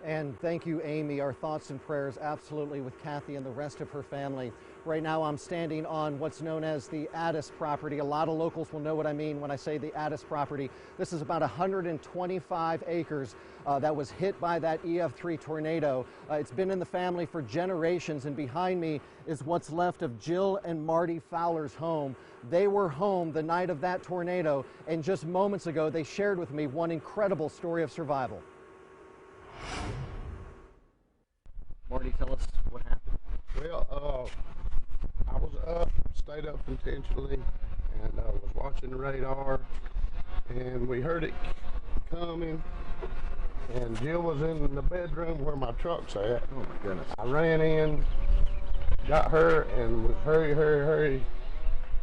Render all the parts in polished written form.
And thank you, Amy. Our thoughts and prayers absolutely with Kathy and the rest of her family. Right now I'm standing on what's known as the Addis property. A lot of locals will know what I mean when I say the Addis property. This is about 125 acres that was hit by that EF3 tornado. It's been in the family for generations, and behind me is what's left of Jill and Marty Fowler's home. They were home the night of that tornado, and just moments ago they shared with me one incredible story of survival. Marty, tell us what happened. Well, I was up, stayed up intentionally, and was watching the radar, and we heard it coming, and Jill was in the bedroom where my truck's at. Oh my goodness. I ran in, got her, and was hurry,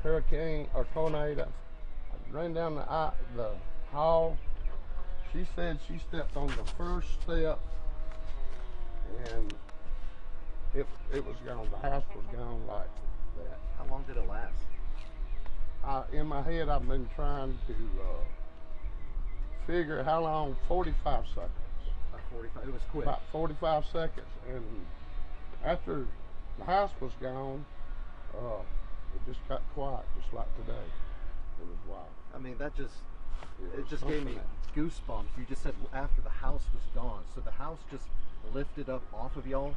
hurricane or tornado. I ran down the hall. She said she stepped on the first step, and it was gone. The house was gone like that. How long did it last? In my head, I've been trying to figure how long. 45 seconds. 45. It was quick. About 45 seconds, and after the house was gone, it just got quiet, just like today. It was wild. I mean, that just gave me goosebumps. You just said after the house was gone, so the house just lifted up off of y'all.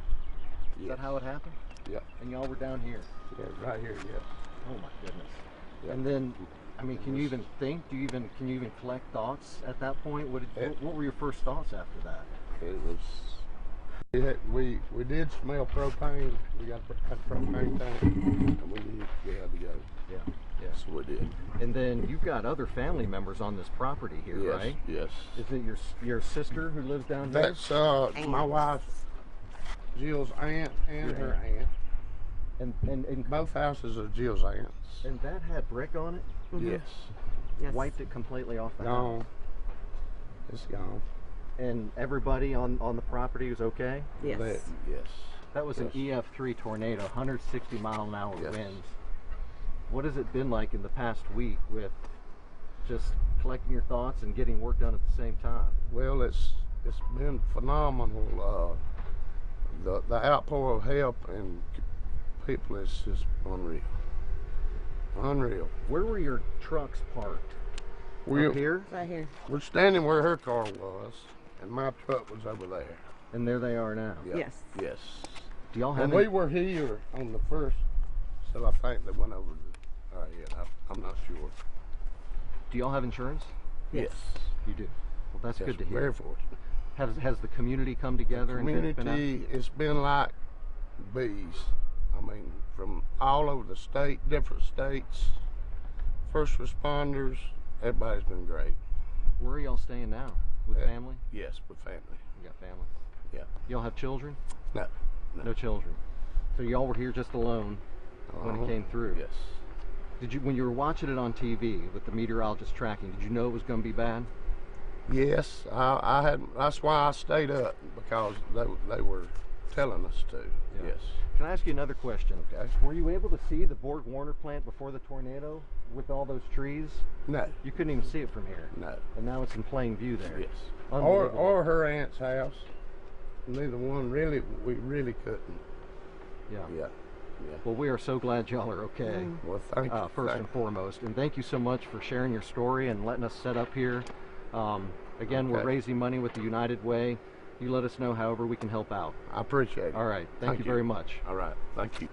Is that how it happened? Yeah. And y'all were down here? Yeah, right here, yeah. Oh my goodness. Yeah. And then, I mean, can you even think? Can you even collect thoughts at that point? What were your first thoughts after that? It was, we did smell propane. We got a propane tank, and we had to go. Yeah. Yes, we did. And then you've got other family members on this property here, Yes, right? yes. Is it your sister who lives down here? That's my wife, Jill's aunt, and her aunt. And Both houses are Jill's aunts. And that had brick on it? Mm-hmm. Yes. Wiped it completely off the Gone. house? It's gone. And everybody on the property was okay? Yes. Yes. That was an EF3 tornado, 160 mile an hour winds. What has it been like in the past week with just collecting your thoughts and getting work done at the same time? Well, it's been phenomenal. The outpour of help and people is just unreal. Unreal. Where were your trucks parked? Up here? Right here. We're standing where her car was, and my truck was over there. And there they are now. Yep. Yes. Yes. Do y'all have And we were here on the first, so I think they went over to, I'm not sure. Do y'all have insurance? Yes. You do. Well, that's good to hear. Very fortunate. Has the community come together The community, and it's been like bees. I mean, from all over the state, different states, first responders, everybody's been great. Where are y'all staying now? With family? Yes, with family. You got family? Yeah. Y'all have children? No. No children. So y'all were here just alone when it came through? Yes. Did you, when you were watching it on TV with the meteorologist tracking, did you know it was going to be bad? Yes, I had. That's why I stayed up, because they were telling us to. Yeah. Yes. Can I ask you another question? Okay. Were you able to see the Borg Warner plant before the tornado with all those trees? No. You couldn't even see it from here. No. And now it's in plain view there. Yes. Unbelievable. Or her aunt's house. Neither one really. We really couldn't. Yeah. Yeah. Yeah. Well, we are so glad y'all are okay. Well, thank you. First and foremost, and thank you so much for sharing your story and letting us set up here. Again, we're raising money with the United Way. You let us know however we can help out. I appreciate it. All right. Thank you very much. All right. Thank you.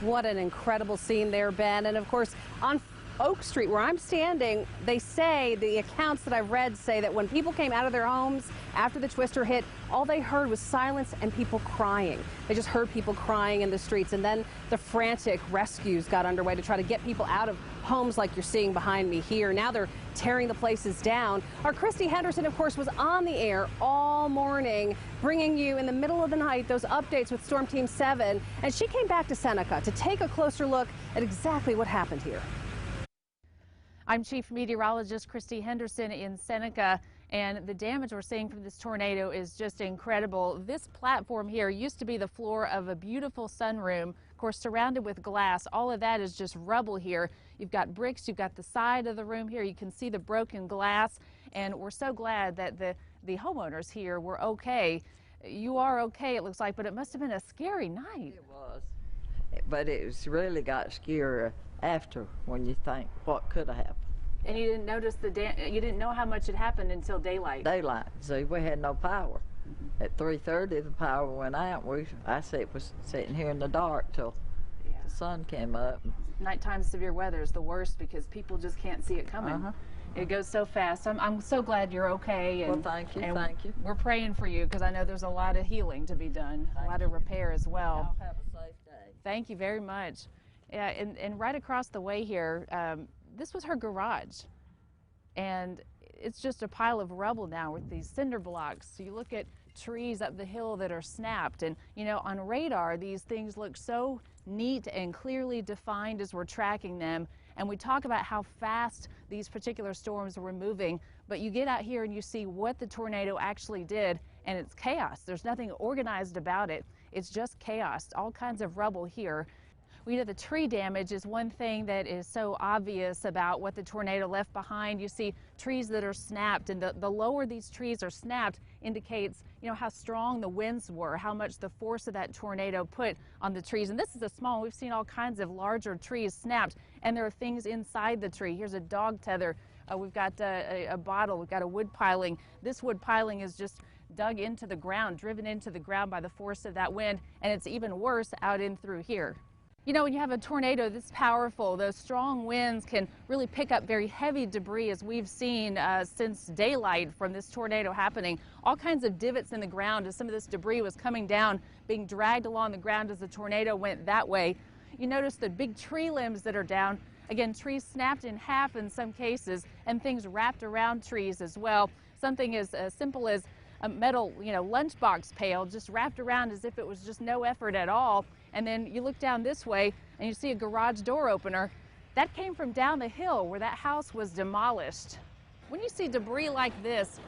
What an incredible scene there, Ben. And of course, on Oak Street, where I'm standing, they say, the accounts that I've read say that when people came out of their homes after the twister hit, all they heard was silence and people crying. They just heard people crying in the streets, and then the frantic rescues got underway to try to get people out of homes like you're seeing behind me here. Now they're tearing the places down. Our Christy Henderson, of course, was on the air all morning, bringing you in the middle of the night those updates with Storm Team 7, and she came back to Seneca to take a closer look at exactly what happened here. I'm Chief Meteorologist Christy Henderson in Seneca, and the damage we're seeing from this tornado is just incredible. This platform here used to be the floor of a beautiful sunroom, of course surrounded with glass. All of that is just rubble here. You've got bricks, you've got the side of the room here. You can see the broken glass, And we're so glad that the homeowners here were okay. You are okay, it looks like, but it must have been a scary night. It was, but really got scarier after when you think what could have happened. And you didn't notice you didn't know how much had happened until daylight. Daylight. See, we had no power. At 3:30, the power went out. I was sitting here in the dark till the sun came up. Nighttime severe weather is the worst because people just can't see it coming. It goes so fast. I'm so glad you're okay. And, well, thank you, and thank you. We're praying for you because I know there's a lot of healing to be done, a lot of repair as well. Y'all have a safe day. Thank you very much. Yeah, and right across the way here, this was her garage. And it's just a pile of rubble now with these cinder blocks. So you look at trees up the hill that are snapped, and you know, on radar these things look so neat and clearly defined as we're tracking them, and we talk about how fast these particular storms were moving, but you get out here and you see what the tornado actually did, and it's chaos. There's nothing organized about it. It's just chaos, all kinds of rubble here. We know the tree damage is one thing that is so obvious about what the tornado left behind. You see trees that are snapped, and the lower these trees are snapped indicates, you know, how strong the winds were, how much the force of that tornado put on the trees. And this is a small, we've seen all kinds of larger trees snapped, and there are things inside the tree. Here's a dog tether. We've got a bottle, we've got a wood piling. This wood piling is just dug into the ground, driven into the ground by the force of that wind, and it's even worse out in through here. You know, when you have a tornado this powerful, those strong winds can really pick up very heavy debris, as we've seen since daylight from this tornado happening. All kinds of divots in the ground as some of this debris was coming down, being dragged along the ground as the tornado went that way. You notice the big tree limbs that are down. Again, trees snapped in half in some cases, and things wrapped around trees as well. Something as simple as a metal, lunchbox pail just wrapped around as if it was just no effort at all. And then you look down this way and you see a garage door opener. That came from down the hill where that house was demolished. When you see debris like this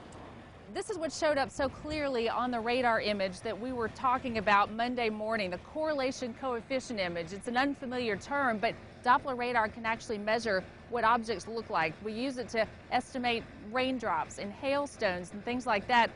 is what showed up so clearly on the radar image that we were talking about Monday morning, the correlation coefficient image. It's an unfamiliar term, but Doppler radar can actually measure what objects look like. We use it to estimate raindrops and hailstones and things like that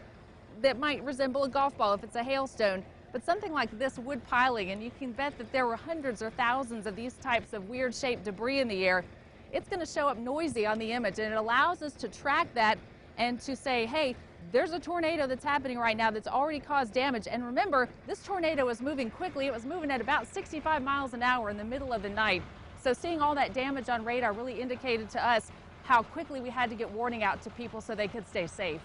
might resemble a golf ball if it's a hailstone. But something like this wood piling, and you can bet that there were hundreds or thousands of these types of weird shaped debris in the air, it's going to show up noisy on the image, and it allows us to track that and to say, hey, there's a tornado that's happening right now that's already caused damage. And remember, this tornado was moving quickly. It was moving at about 65 miles an hour in the middle of the night. So seeing all that damage on radar really indicated to us how quickly we had to get warning out to people so they could stay safe.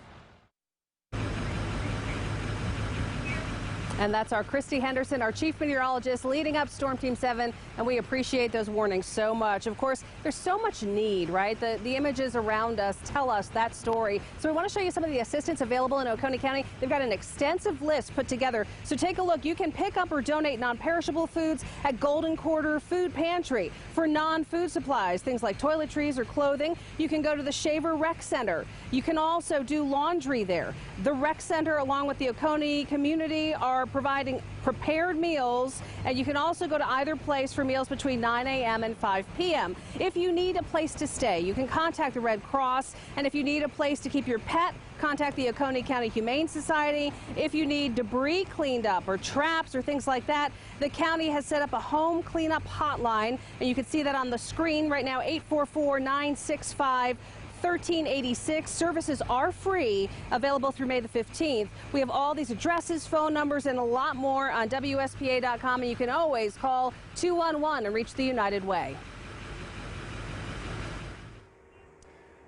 And that's our Christy Henderson, our chief meteorologist, leading up Storm Team 7, and we appreciate those warnings so much. Of course, there's so much need, right? The images around us tell us that story. So we want to show you some of the assistance available in Oconee County. They've got an extensive list put together. So take a look. You can pick up or donate non-perishable foods at Golden Quarter Food Pantry. For non-food supplies, things like toiletries or clothing, you can go to the Shaver Rec Center. You can also do laundry there. The Rec Center, along with the Oconee community, are providing prepared meals, and you can also go to either place for meals between 9 a.m. and 5 p.m. If you need a place to stay, you can contact the Red Cross, and if you need a place to keep your pet, contact the Oconee County Humane Society. If you need debris cleaned up or traps or things like that, the county has set up a home cleanup hotline, and you can see that on the screen right now, 844-965-1386. Services are free, available through May the 15th. We have all these addresses, phone numbers, and a lot more on WSPA.com, and you can always call 211 and reach the United Way.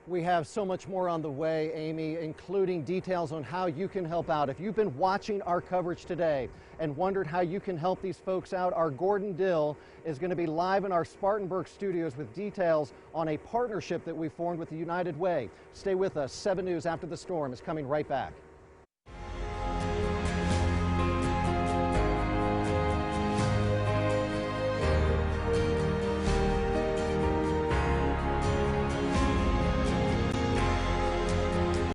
We have so much more on the way, Amy, including details on how you can help out. If you've been watching our coverage today and wondered how you can help these folks out, our Gordon Dill is going to be live in our Spartanburg studios with details on a partnership that we formed with the United Way. Stay with us. 7 News After the Storm is coming right back.